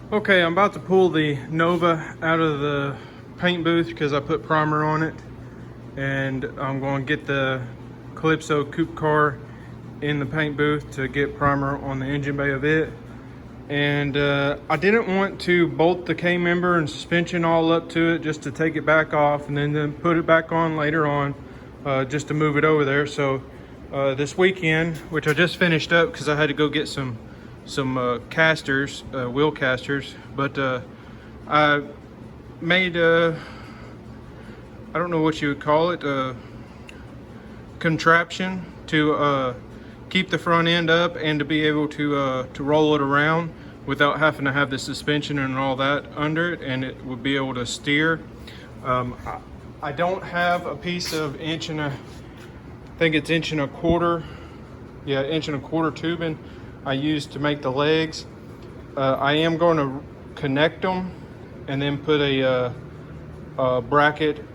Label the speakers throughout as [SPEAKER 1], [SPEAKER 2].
[SPEAKER 1] Okay, I'm about to pull the Nova out of the paint booth because I put primer on it, and I'm going to get the Calypso coupe car in the paint booth to get primer on the engine bay of it. And I didn't want to bolt the K-member and suspension all up to it just to take it back off and then put it back on later on, just to move it over there. So this weekend, which I just finished up because I had to go get some casters, wheel casters, but I made I don't know what you would call it, a contraption to keep the front end up and to be able to roll it around without having to have the suspension and all that under it, and it would be able to steer. I don't have a piece of I think it's 1.25 inch, yeah, 1.25 inch tubing I used to make the legs. I am going to connect them and then put a bracket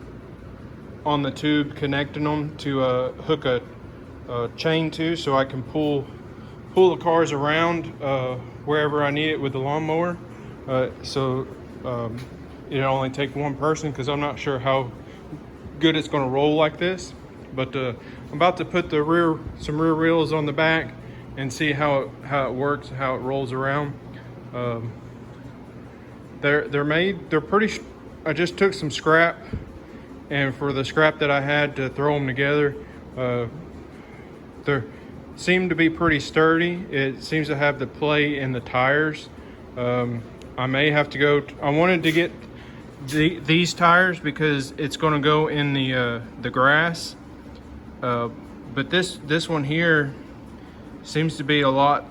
[SPEAKER 1] on the tube connecting them to hook a chain to, so I can pull the cars around wherever I need it with the lawnmower. So it'll only take one person because I'm not sure how good it's going to roll like this. But I'm about to put some rear wheels on the back and see how it works, how it rolls around. They're pretty. I just took some scrap, and for the scrap that I had to throw them together, they seem to be pretty sturdy. It seems to have the play in the tires. I may have to go. I wanted to get these tires because it's going to go in the grass. But this one here seems to be a lot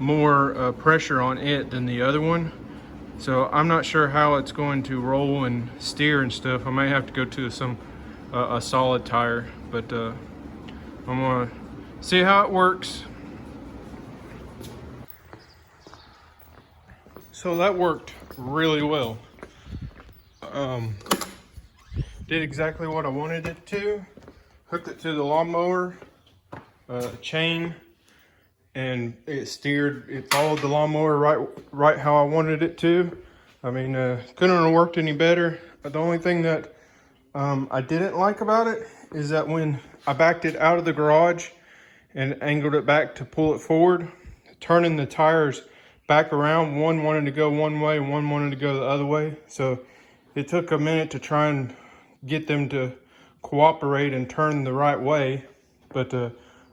[SPEAKER 1] more pressure on it than the other one. So I'm not sure how it's going to roll and steer and stuff. I may have to go to a solid tire, but I'm gonna see how it works. So that worked really well. Did exactly what I wanted it to. Hooked it to the lawnmower chain, and it steered. It followed the lawnmower right how I wanted it to. I mean, couldn't have worked any better. The only thing that I didn't like about it is that when I backed it out of the garage and angled it back to pull it forward, turning the tires back around, one wanted to go one way and one wanted to go the other way. So it took a minute to try and get them to cooperate and turn the right way. But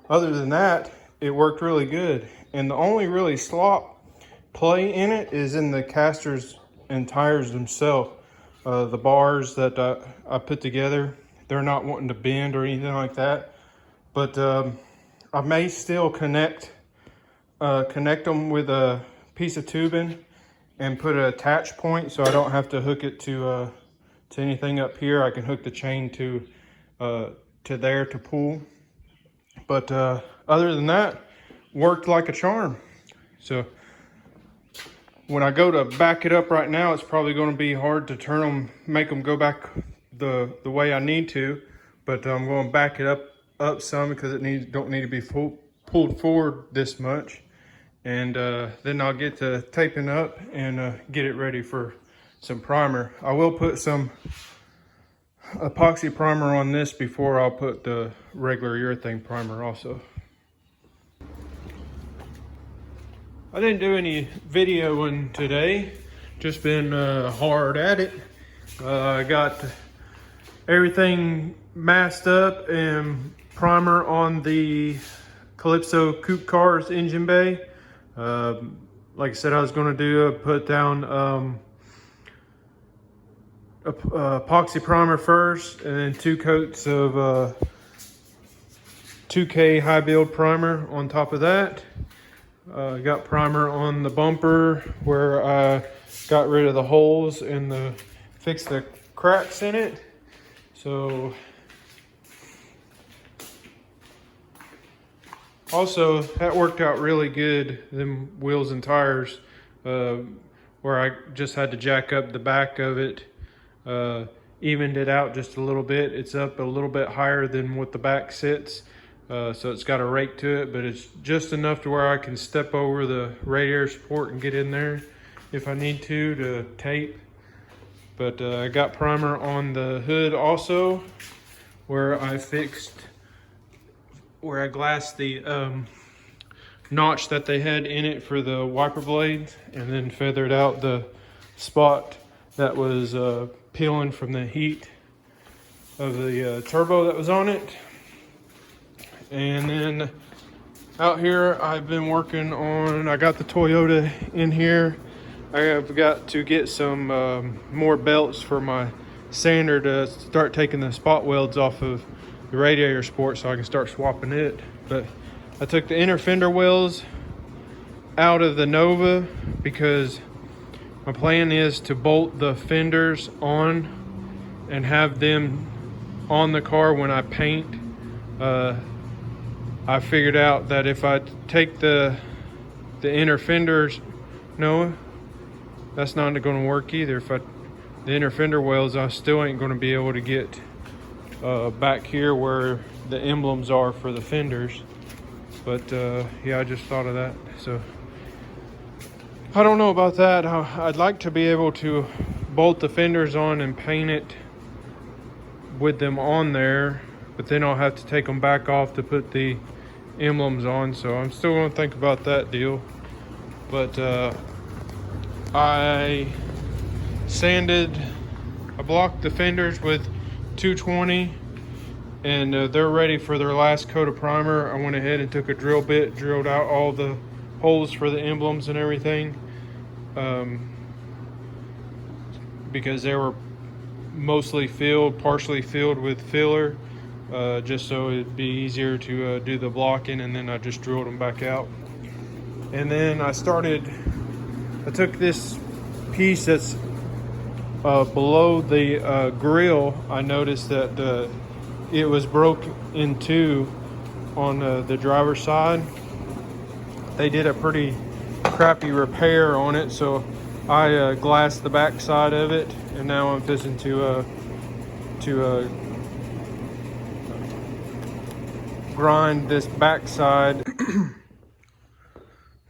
[SPEAKER 1] other than that, it worked really good. And the only really slop play in it is in the casters and tires themselves. The bars that I put together, they're not wanting to bend or anything like that. But I may still connect them with a piece of tubing and put an attach point, so I don't have to hook it to anything up here. I can hook the chain to there to pull. But other than that, worked like a charm. So when I go to back it up right now, it's probably going to be hard to turn them, make them go back the way I need to. But I'm going to back it up some because it don't need to be pulled forward this much. And then I'll get to taping up and get it ready for some primer. I will put some epoxy primer on this before I'll put the regular urethane primer also. I didn't do any videoing today, just been hard at it. I got everything masked up and primer on the Calypso coupe car's engine bay. Like I said, I was going to do put down epoxy primer first, and then 2 coats of 2K high build primer on top of that. Got primer on the bumper where I got rid of the holes and fixed the cracks in it. So also that worked out really good, them wheels and tires, where I just had to jack up the back of it, evened it out just a little bit. It's up a little bit higher than what the back sits. So it's got a rake to it, but it's just enough to where I can step over the radiator support and get in there if I need to tape. But I got primer on the hood also, where I glassed the notch that they had in it for the wiper blades, and then feathered out the spot that was peeling from the heat of the turbo that was on it. And then out here I've been working on, I got the Toyota in here. I have got to get some more belts for my sander to start taking the spot welds off of the radiator support so I can start swapping it. But I took the inner fender wells out of the Nova because my plan is to bolt the fenders on and have them on the car when I paint. I figured out that if I take the inner fenders, no, that's not going to work either. The inner fender wells, I still ain't going to be able to get back here where the emblems are for the fenders. But yeah, I just thought of that. So I don't know about that. I'd like to be able to bolt the fenders on and paint it with them on there, but then I'll have to take them back off to put the emblems on. So I'm still going to think about that deal. But I blocked the fenders with 220, and they're ready for their last coat of primer. I went ahead and took a drill bit, drilled out all the holes for the emblems and everything, because they were mostly filled, partially filled with filler, just so it'd be easier to do the blocking, and then I just drilled them back out. And then I took this piece that's below the grill. I noticed that it was broke in two on the driver's side. They did a pretty crappy repair on it, so I glassed the back side of it, and now I'm fixing to grind this back side.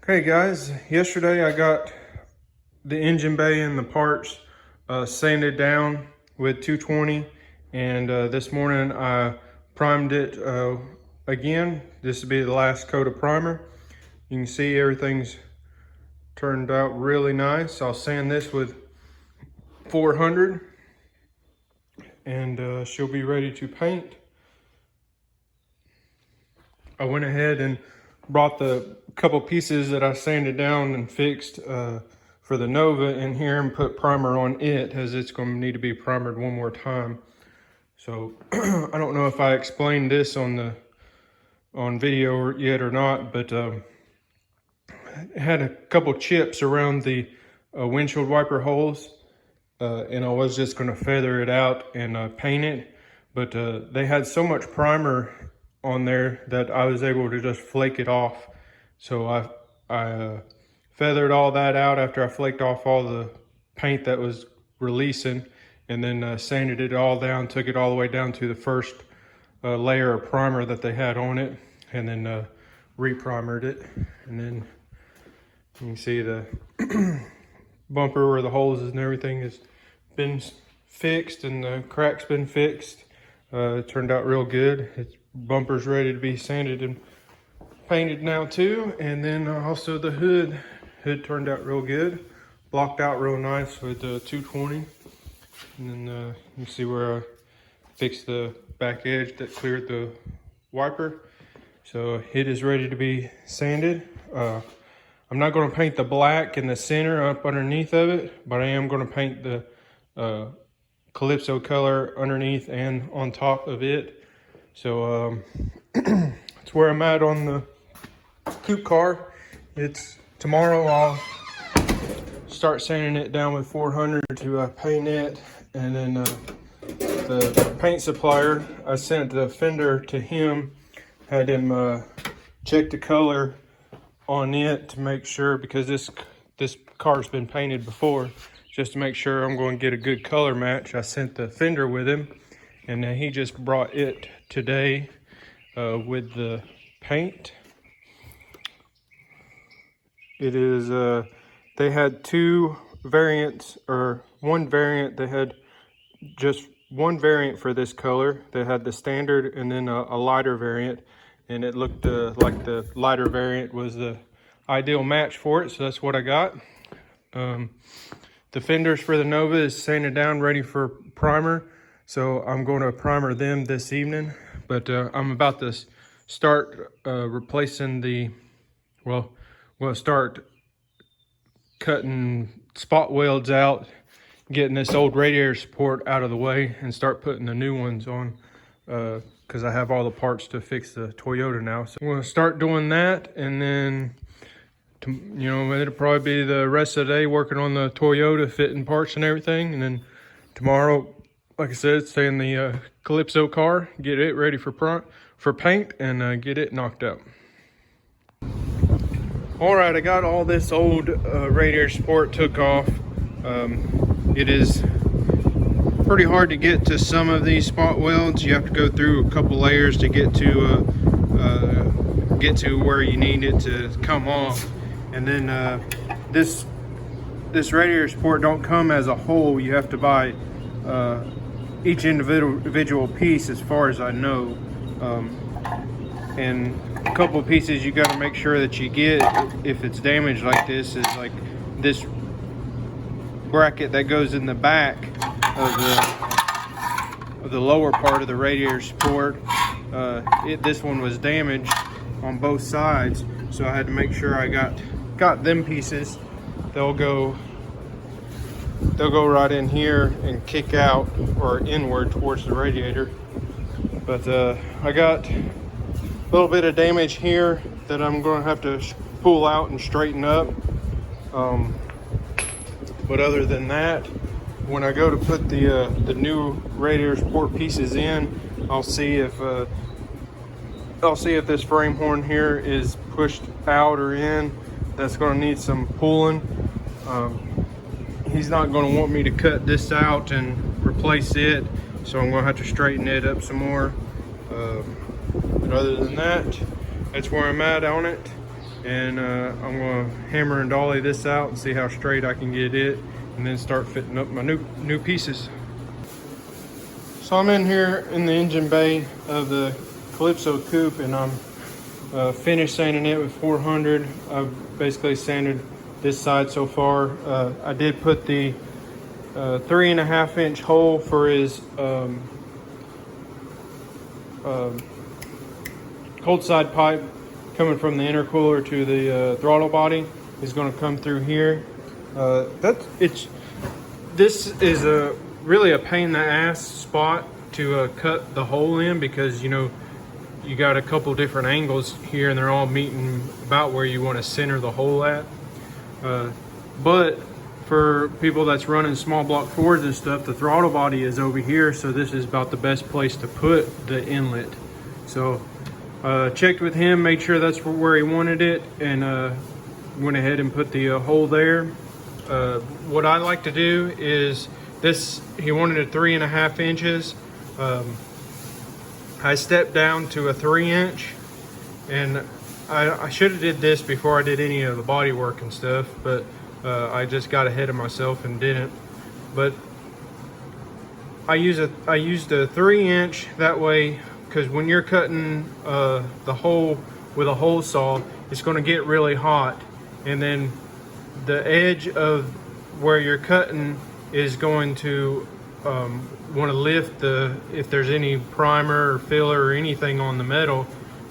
[SPEAKER 1] Okay guys, yesterday I got the engine bay and the parts sanded down with 220, and this morning I primed it again. This will be the last coat of primer. You can see everything's turned out really nice. I'll sand this with 400, and she'll be ready to paint. I went ahead and brought the couple pieces that I sanded down and fixed for the Nova in here and put primer on it, as it's going to need to be primered one more time. So I don't know if I explained this on video yet or not, but it had a couple chips around the windshield wiper holes, and I was just going to feather it out and paint it, but they had so much primer on there that I was able to just flake it off. So I feathered all that out after I flaked off all the paint that was releasing, and then sanded it all down, took it all the way down to the first layer of primer that they had on it, and then re-primered it. And then you can see the bumper where the holes and everything has been fixed, and the crack's been fixed. It turned out real good. Bumper's ready to be sanded and painted now too. And then also the hood turned out real good, blocked out real nice with 220. And then you can see where I fixed the back edge that cleared the wiper. So it is ready to be sanded. I'm not going to paint the black in the center up underneath of it, but I am going to paint the Calypso color underneath and on top of it. So that's where I'm at on the coupe car. Tomorrow I'll start sanding it down with 400 to paint it, and then the paint supplier, I sent the fender to him, had him check the color on it to make sure, because this car's been painted before, just to make sure I'm going to get a good color match. I sent the fender with him, and he just brought it today with the paint. It is, they had two variants, or one variant. They had just one variant for this color. They had the standard and then a lighter variant, and it looked like the lighter variant was the ideal match for it, so that's what I got. The fenders for the Nova is sanded down, ready for primer, so I'm going to primer them this evening. But I'm about to start replacing the, we'll start cutting spot welds out, getting this old radiator support out of the way, and start putting the new ones on, because I have all the parts to fix the Toyota now. So I'm going to start doing that, and then you know, it'll probably be the rest of the day working on the Toyota, fitting parts and everything. And then tomorrow, like I said, stay in the Calypso car, get it ready for paint, and get it knocked out. All right, I got all this old radiator support took off. It is pretty hard to get to some of these spot welds. You have to go through a couple layers to get to where you need it to come off. And then this radiator support don't come as a whole. You have to buy each individual piece, as far as I know. And a couple of pieces you got to make sure that you get if it's damaged like this is like this bracket that goes in the back of the lower part of the radiator support. This one was damaged on both sides, so I had to make sure I got them pieces. They'll go right in here and kick out or inward towards the radiator. But I got a little bit of damage here that I'm going to have to pull out and straighten up. But other than that, when I go to put the new radiator support pieces in, I'll see if this frame horn here is pushed out or in. That's going to need some pulling. He's not going to want me to cut this out and replace it, so I'm going to have to straighten it up some more. But other than that, that's where I'm at on it. And I'm going to hammer and dolly this out and see how straight I can get it, and then start fitting up my new pieces. So I'm in here in the engine bay of the Calypso coupe, and I'm finished sanding it with 400. I've basically sanded this side so far. I did put the 3.5 inch hole for his cold side pipe coming from the intercooler to the throttle body is going to come through here. This is really a pain in the ass spot to cut the hole in, because you know you got a couple different angles here and they're all meeting about where you want to center the hole at. But for people that's running small block Fords and stuff, the throttle body is over here, so this is about the best place to put the inlet. So checked with him, made sure that's where he wanted it, and went ahead and put the hole there. What I like to do is this, he wanted it 3.5 inches. I stepped down to a 3 inch, and I should have did this before I did any of the body work and stuff, but I just got ahead of myself and didn't. But I used a 3 inch that way, because when you're cutting the hole with a hole saw, it's going to get really hot, and then the edge of where you're cutting is going to want to lift if there's any primer or filler or anything on the metal.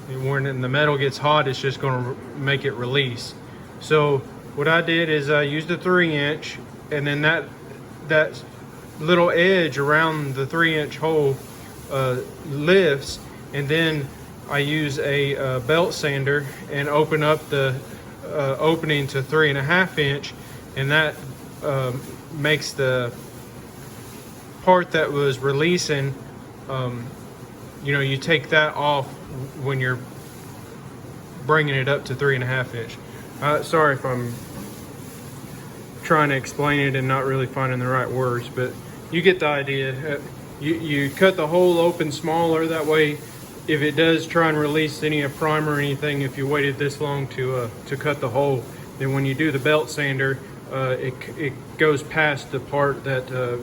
[SPEAKER 1] And when the metal gets hot, it's just going to make it release. So what I did is I used a 3 inch, and then that little edge around the 3 inch hole lifts, and then I use a belt sander and open up the opening to 3.5 inch, and that makes the part that was releasing, you know, you take that off when you're bringing it up to 3.5 inch. Sorry if I'm trying to explain it and not really finding the right words, but you get the idea. You cut the hole open smaller, that way if it does try and release any of primer or anything, if you waited this long to cut the hole, then when you do the belt sander, it goes past the part that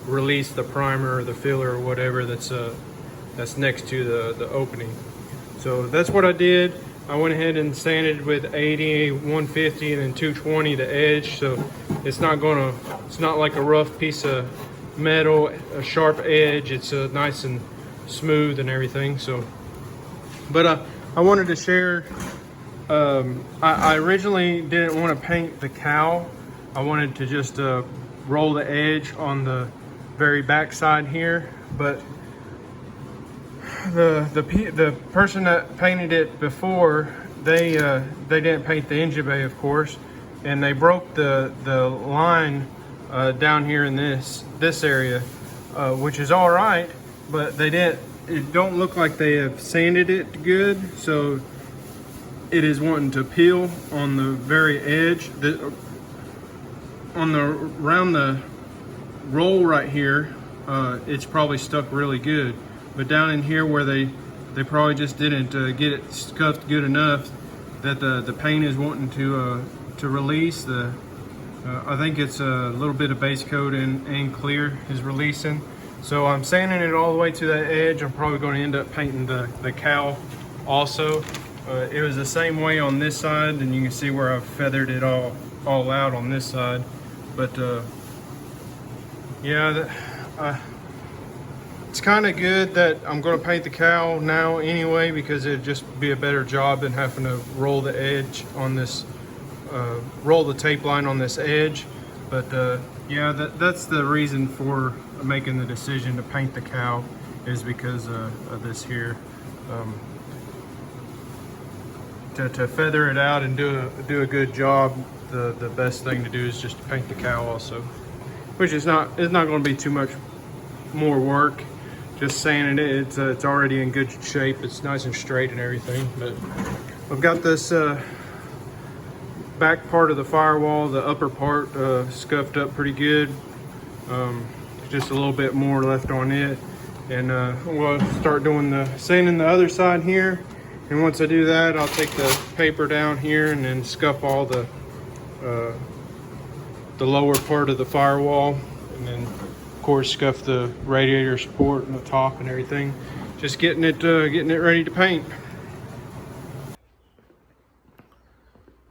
[SPEAKER 1] released the primer or the filler or whatever that's next to the opening. So that's what I did. I went ahead and sanded with 80, 150, and then 220 the edge, so it's not like a rough piece of metal, a sharp edge. It's nice and smooth and everything. So, but I wanted to share. I originally didn't want to paint the cowl. I wanted to just roll the edge on the very back side here, but the person that painted it before, they didn't paint the engine bay, of course, and they broke the line down here in this area, which is all right, but it don't look like they have sanded it good, so it is wanting to peel on the very edge. Around the roll right here, it's probably stuck really good. But down in here where they probably just didn't get it scuffed good enough that the paint is wanting to release. I think it's a little bit of base coat and clear is releasing. So I'm sanding it all the way to that edge. I'm probably going to end up painting the cowl also. It was the same way on this side, and you can see where I've feathered it all out on this side. But yeah, it's kind of good that I'm going to paint the cowl now anyway, because it'd just be a better job than having to roll the edge on this, roll the tape line on this edge. But yeah, that's the reason for making the decision to paint the cowl, is because of this here. To feather it out and do a good job, the best thing to do is just to paint the cowl also, which it's not going to be too much more work. Just sanding it, it's already in good shape. It's nice and straight and everything. But I've got this back part of the firewall, the upper part, scuffed up pretty good. Just a little bit more left on it, and we'll start doing sanding the other side here. And once I do that, I'll take the paper down here and then scuff all the lower part of the firewall, and then of course scuff the radiator support and the top and everything. Just getting it ready to paint.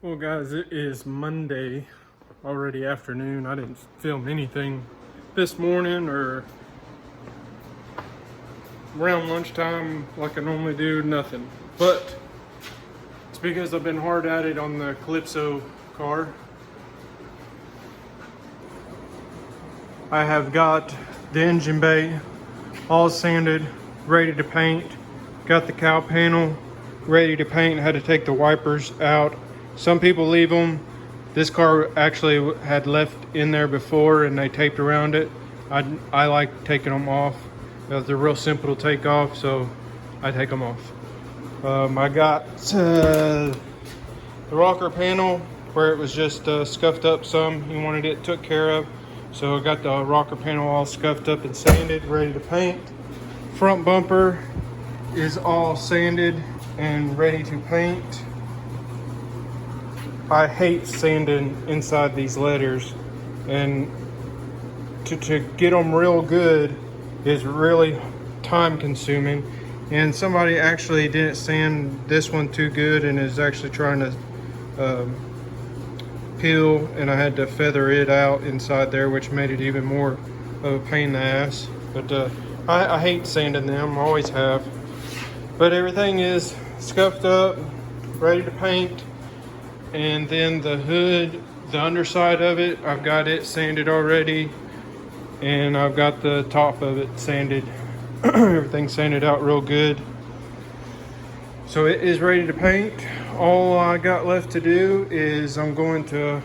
[SPEAKER 1] Well guys, it is Monday, already afternoon. I didn't film anything this morning or around lunchtime like I normally do, nothing. But it's because I've been hard at it on the Calypso car. I have got the engine bay all sanded, ready to paint. Got the cowl panel ready to paint. I had to take the wipers out. Some people leave them. This car actually had left in there before and they taped around it. I like taking them off. They're real simple to take off, so I take them off. I got the rocker panel where it was just scuffed up some. He wanted it took care of. So I got the rocker panel all scuffed up and sanded, ready to paint. Front bumper is all sanded and ready to paint. I hate sanding inside these letters, and to get them real good is really time consuming. And somebody actually didn't sand this one too good and is actually trying to peel, and I had to feather it out inside there, which made it even more of a pain in the ass. But I hate sanding them, always have. But everything is scuffed up, ready to paint. And then the hood, the underside of it, I've got it sanded already, and I've got the top of it sanded. Everything sanded out real good. So it is ready to paint. All I got left to do is I'm going to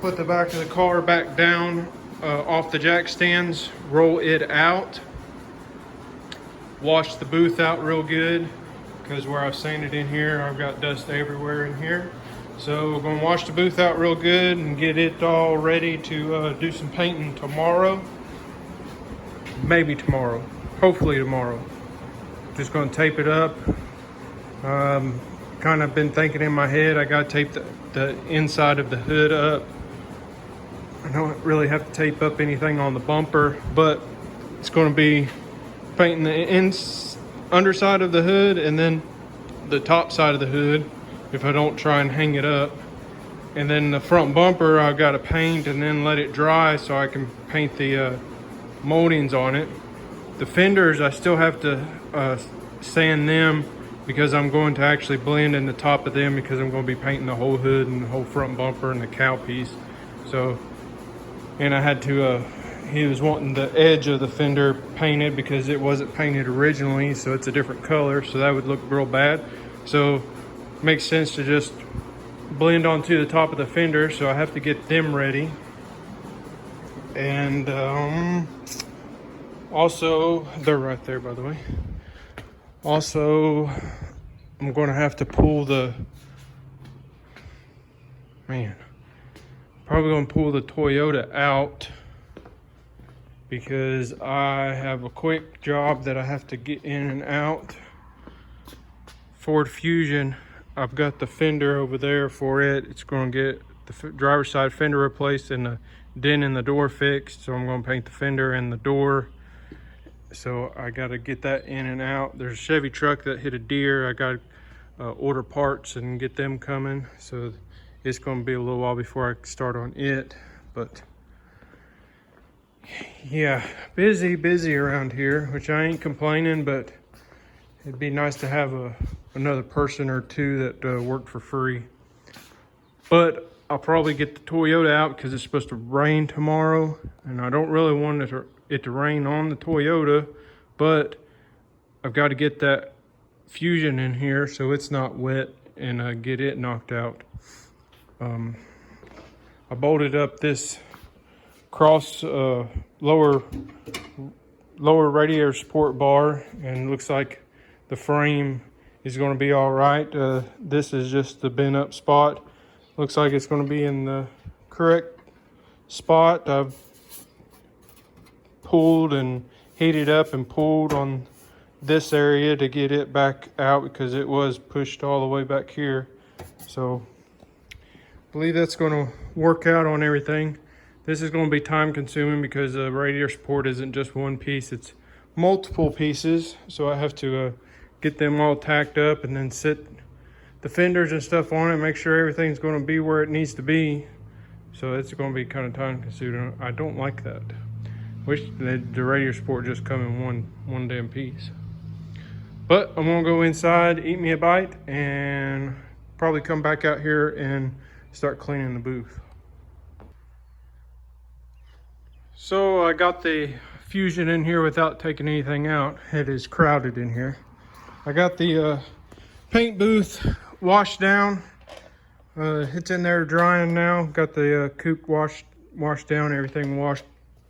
[SPEAKER 1] put the back of the car back down off the jack stands, roll it out, wash the booth out real good, because where I've sanded in here, I've got dust everywhere in here. So we're going to wash the booth out real good and get it all ready to do some painting tomorrow. Maybe tomorrow, hopefully tomorrow. just gonna tape it up. Kind of been thinking in my head, I gotta tape the inside of the hood up. I don't really have to tape up anything on the bumper, but it's gonna be painting the underside of the hood and then the top side of the hood if I don't try and hang it up. And then the front bumper I gotta paint and then let it dry so I can paint the moldings on it. The fenders I still have to sand them because I'm going to actually blend in the top of them because I'm going to be painting the whole hood and the whole front bumper and the cow piece. So, and I had to, he was wanting the edge of the fender painted because it wasn't painted originally, so it's a different color, so that would look real bad. So it makes sense to just blend onto the top of the fender, so I have to get them ready. And also, they're right there, by the way. Also, I'm going to have to pull probably going to pull the Toyota out because I have a quick job that I have to get in and out. Ford Fusion, I've got the fender over there for it. It's going to get the driver's side fender replaced and the dent in the door fixed. So I'm going to paint the fender and the door. So I got to get that in and out. There's a Chevy truck that hit a deer. I got to order parts and get them coming. So it's going to be a little while before I start on it. But yeah, busy around here, which I ain't complaining, but it'd be nice to have another person or two that worked for free. But I'll probably get the Toyota out because it's supposed to rain tomorrow, and I don't really want it to rain on the Toyota, but I've got to get that Fusion in here so it's not wet and get it knocked out. I bolted up this cross lower radiator support bar, and it looks like the frame is going to be all right. This is just the bent up spot. Looks like it's going to be in the correct spot. I've pulled and heated up and pulled on this area to get it back out because it was pushed all the way back here. So I believe that's going to work out on everything. This is going to be time consuming because the radiator support isn't just one piece, it's multiple pieces. So I have to get them all tacked up and then sit the fenders and stuff on it, make sure everything's going to be where it needs to be. So it's going to be kind of time consuming. I don't like that. Wish the radiator support just come in one damn piece. But I'm gonna go inside, eat me a bite, and probably come back out here and start cleaning the booth. So I got the Fusion in here without taking anything out. It is crowded in here. I got the paint booth washed down. It's in there drying now. Got the coupe washed down, everything washed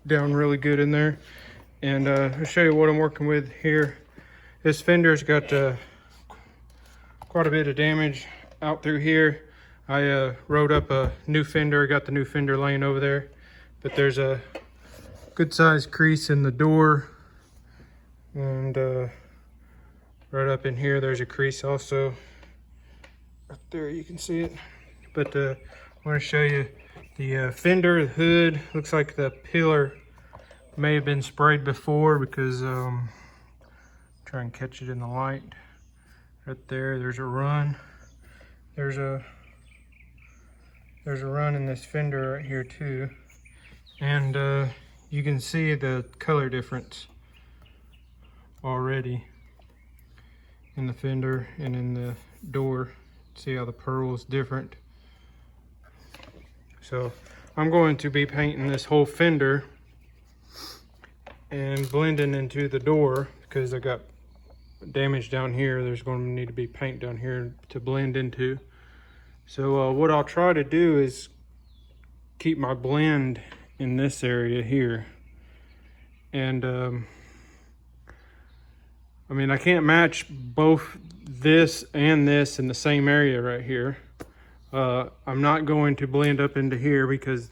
[SPEAKER 1] down really good in there. And I'll show you what I'm working with here. This fender's got quite a bit of damage out through here. I wrote up a new fender, got the new fender laying over there, but there's a good sized crease in the door, and right up in here there's a crease also. Right there you can see it. But I want to show you the fender, the hood. Looks like the pillar may have been sprayed before because try and catch it in the light. Right there, there's a run. There's a run in this fender right here too. And you can see the color difference already in the fender and in the door. See how the pearl is different. So I'm going to be painting this whole fender and blending into the door because I got damage down here. There's going to need to be paint down here to blend into. So what I'll try to do is keep my blend in this area here. And I mean, I can't match both this and this in the same area right here. I'm not going to blend up into here because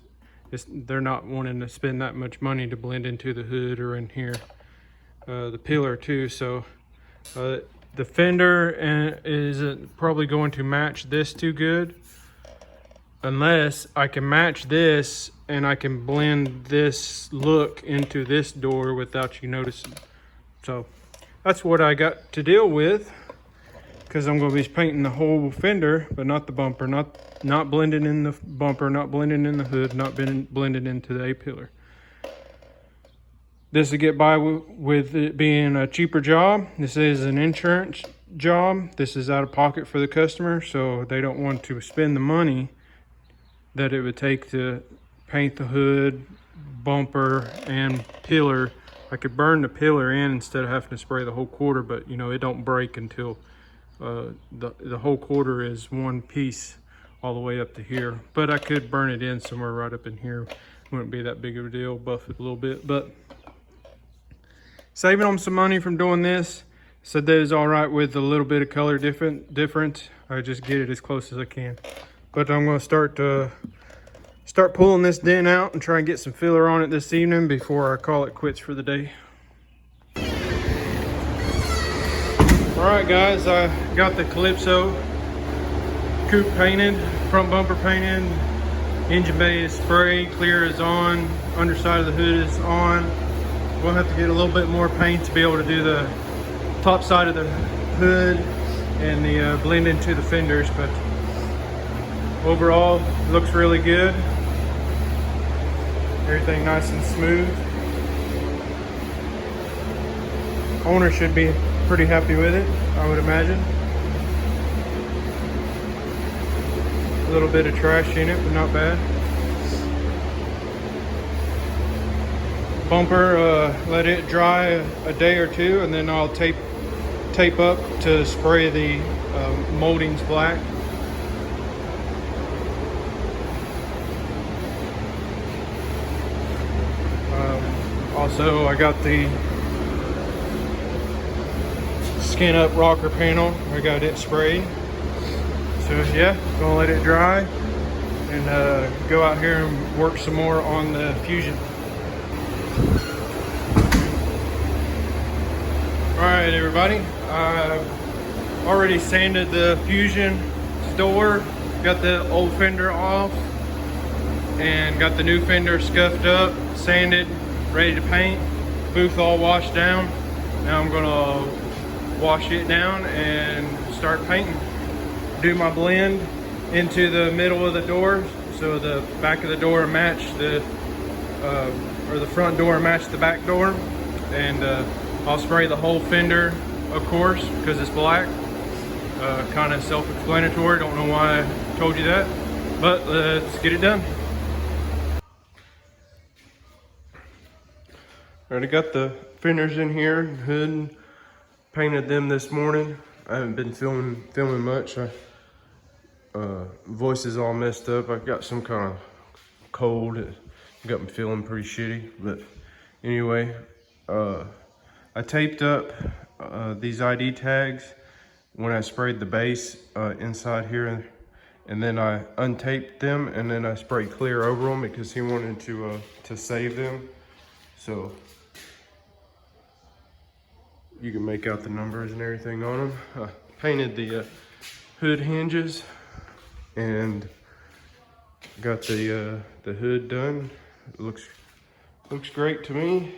[SPEAKER 1] they're not wanting to spend that much money to blend into the hood or in here. The pillar too, so The fender isn't probably going to match this too good, unless I can match this and I can blend this look into this door without you noticing. So that's what I got to deal with, because I'm going to be painting the whole fender, but not the bumper, not blending in the bumper, not blending in the hood, not blending into the A-pillar. This will get by with it being a cheaper job. This is an insurance job. This is out of pocket for the customer, so they don't want to spend the money that it would take to paint the hood, bumper, and pillar. I could burn the pillar in instead of having to spray the whole quarter, but you know, it don't break until the whole quarter is one piece all the way up to here. But I could burn it in somewhere right up in here. Wouldn't be that big of a deal, buff it a little bit. But saving them some money from doing this. Said that is all right with a little bit of color difference. I just get it as close as I can. But I'm going to start pulling this dent out and try and get some filler on it this evening before I call it quits for the day. All right, guys, I got the Calypso coupe painted, front bumper painted, engine bay is sprayed, clear is on, underside of the hood is on. We'll have to get a little bit more paint to be able to do the top side of the hood and the blend into the fenders, but overall looks really good. Everything nice and smooth. Owner should be pretty happy with it, I would imagine. A little bit of trash in it, but not bad. Bumper, let it dry a day or two, and then I'll tape up to spray the moldings black. Also, I got the skin up rocker panel. I got it sprayed. So yeah, gonna let it dry and go out here and work some more on the Fusion. Alright everybody, I've already sanded the Fusion door, got the old fender off, and got the new fender scuffed up, sanded, ready to paint. Booth all washed down. Now I'm gonna wash it down and start painting. Do my blend into the middle of the door, so the back of the door match the front door match the back door, and I'll spray the whole fender, of course, because it's black. Kind of self-explanatory, don't know why I told you that, but let's get it done. Already got the fenders in here, hood, painted them this morning. I haven't been filming much. Voice is all messed up. I got some kind of cold. It got me feeling pretty shitty, but anyway, I taped up these ID tags when I sprayed the base inside here, and then I untaped them, and then I sprayed clear over them because he wanted to save them. So you can make out the numbers and everything on them. I painted the hood hinges and got the hood done. It looks great to me.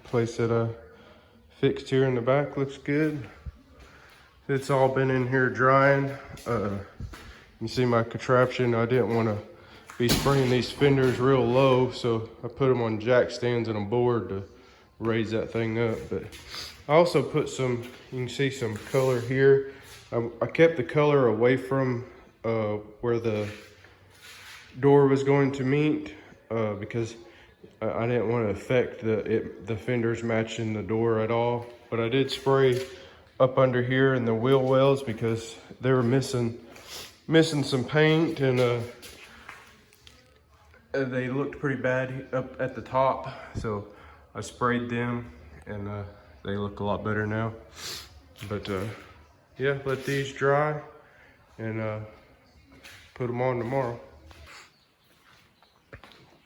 [SPEAKER 1] Place that I fixed here in the back looks good. It's all been in here drying. You see my contraption. I didn't want to be spraying these fenders real low, so I put them on jack stands and a board to raise that thing up. But I also put some, you can see some color here. I kept the color away from where the door was going to meet because I didn't want to affect the fenders matching the door at all. But I did spray up under here in the wheel wells because they were missing some paint, and they looked pretty bad up at the top. So I sprayed them, and they look a lot better now. But yeah, let these dry and put them on tomorrow.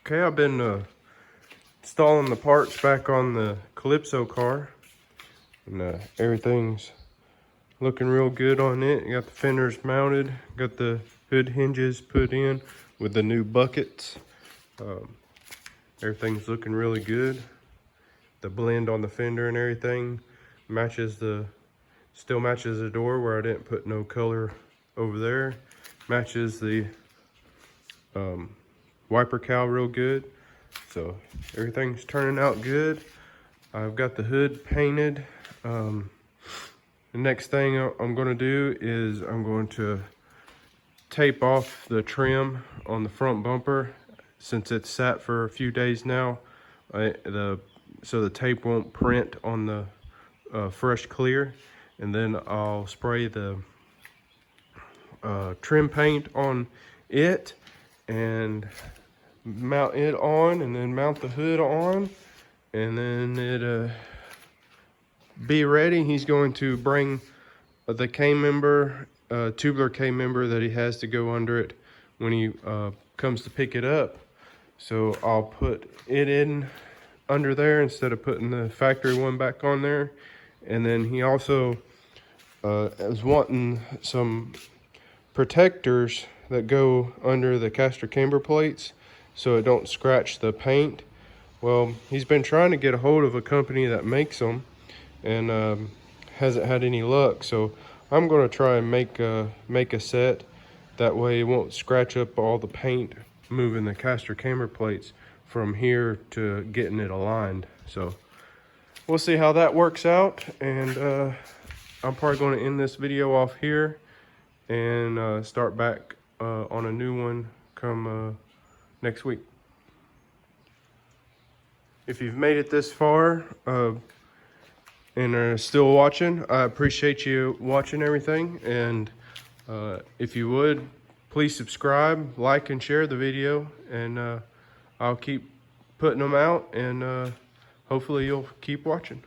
[SPEAKER 1] Okay, I've been installing the parts back on the Calypso car, and everything's looking real good on it. You got the fenders mounted, got the hood hinges put in with the new buckets. Everything's looking really good. The blend on the fender and everything still matches the door where I didn't put no color over there. Matches the wiper cowl real good. So everything's turning out good. I've got the hood painted. The next thing I'm going to do is I'm going to tape off the trim on the front bumper since it's sat for a few days now. So the tape won't print on the fresh clear, and then I'll spray the trim paint on it and mount it on, and then mount the hood on, and then it be ready. He's going to bring the K-member, tubular K-member that he has to go under it when he comes to pick it up. So I'll put it in under there instead of putting the factory one back on there. And then he also is wanting some protectors that go under the caster camber plates so it don't scratch the paint. Well, he's been trying to get a hold of a company that makes them and hasn't had any luck. So I'm going to try and make a set. That way it won't scratch up all the paint moving the caster camber plates from here to getting it aligned. So we'll see how that works out, and I'm probably going to end this video off here and start back on a new one come next week. If you've made it this far and are still watching, I appreciate you watching everything, and if you would, please subscribe, like, and share the video, and I'll keep putting them out, and hopefully you'll keep watching.